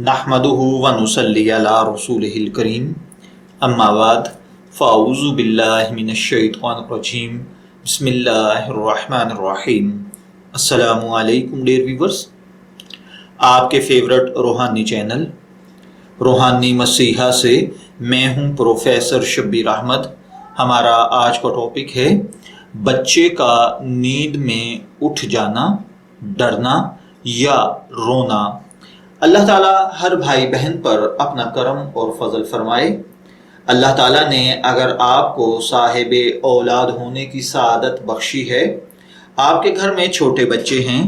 نحمدہ و نصلی علی رسولہ الکریم اما بعد فاعوذ باللہ من الشیطان الرجیم بسم اللہ الرحمن الرحیم۔ السلام علیکم ڈیئر ویورز، آپ کے فیورٹ روحانی چینل روحانی مسیحا سے میں ہوں پروفیسر شبیر احمد۔ ہمارا آج کا ٹاپک ہے بچے کا نیند میں اٹھ جانا، ڈرنا یا رونا۔ اللہ تعالیٰ ہر بھائی بہن پر اپنا کرم اور فضل فرمائے۔ اللہ تعالیٰ نے اگر آپ کو صاحب اولاد ہونے کی سعادت بخشی ہے، آپ کے گھر میں چھوٹے بچے ہیں،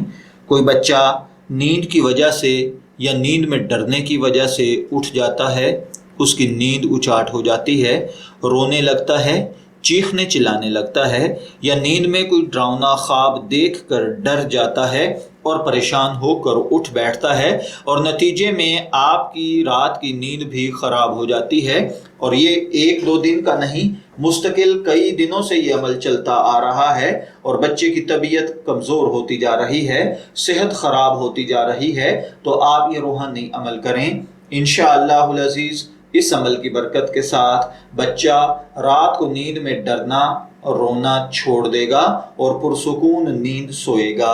کوئی بچہ نیند کی وجہ سے یا نیند میں ڈرنے کی وجہ سے اٹھ جاتا ہے، اس کی نیند اچاٹ ہو جاتی ہے، رونے لگتا ہے، چیخنے چلانے لگتا ہے، یا نیند میں کوئی ڈراؤنا خواب دیکھ کر ڈر جاتا ہے اور پریشان ہو کر اٹھ بیٹھتا ہے، اور نتیجے میں آپ کی رات کی نیند بھی خراب ہو جاتی ہے، اور یہ ایک دو دن کا نہیں، مستقل کئی دنوں سے یہ عمل چلتا آ رہا ہے، اور بچے کی طبیعت کمزور ہوتی جا رہی ہے، صحت خراب ہوتی جا رہی ہے، تو آپ یہ روحانی عمل کریں انشاءاللہ العزیز۔ اس عمل کی برکت کے ساتھ بچہ رات کو نیند میں ڈرنا اور رونا چھوڑ دے گا اور پرسکون نیند سوئے گا۔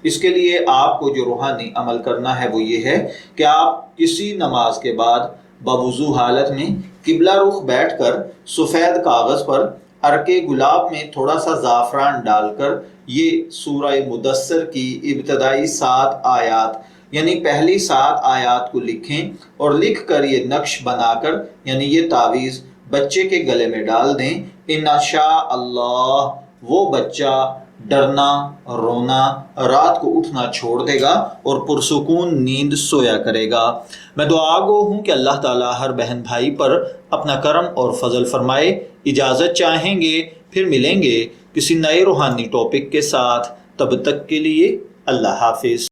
اس کے لیے آپ کو جو روحانی عمل کرنا ہے وہ یہ ہے کہ آپ کسی نماز کے بعد بوضو حالت میں قبلہ رخ بیٹھ کر سفید کاغذ پر عرق گلاب میں تھوڑا سا زعفران ڈال کر یہ سورہ مدثر کی ابتدائی 7 آیات یعنی پہلی 7 آیات کو لکھیں، اور لکھ کر یہ نقش بنا کر یعنی یہ تعویذ بچے کے گلے میں ڈال دیں۔ انشاء اللہ وہ بچہ ڈرنا، رونا، رات کو اٹھنا چھوڑ دے گا اور پرسکون نیند سویا کرے گا۔ میں دعا گو ہوں کہ اللہ تعالیٰ ہر بہن بھائی پر اپنا کرم اور فضل فرمائے۔ اجازت چاہیں گے، پھر ملیں گے کسی نئے روحانی ٹاپک کے ساتھ، تب تک کے لیے اللہ حافظ۔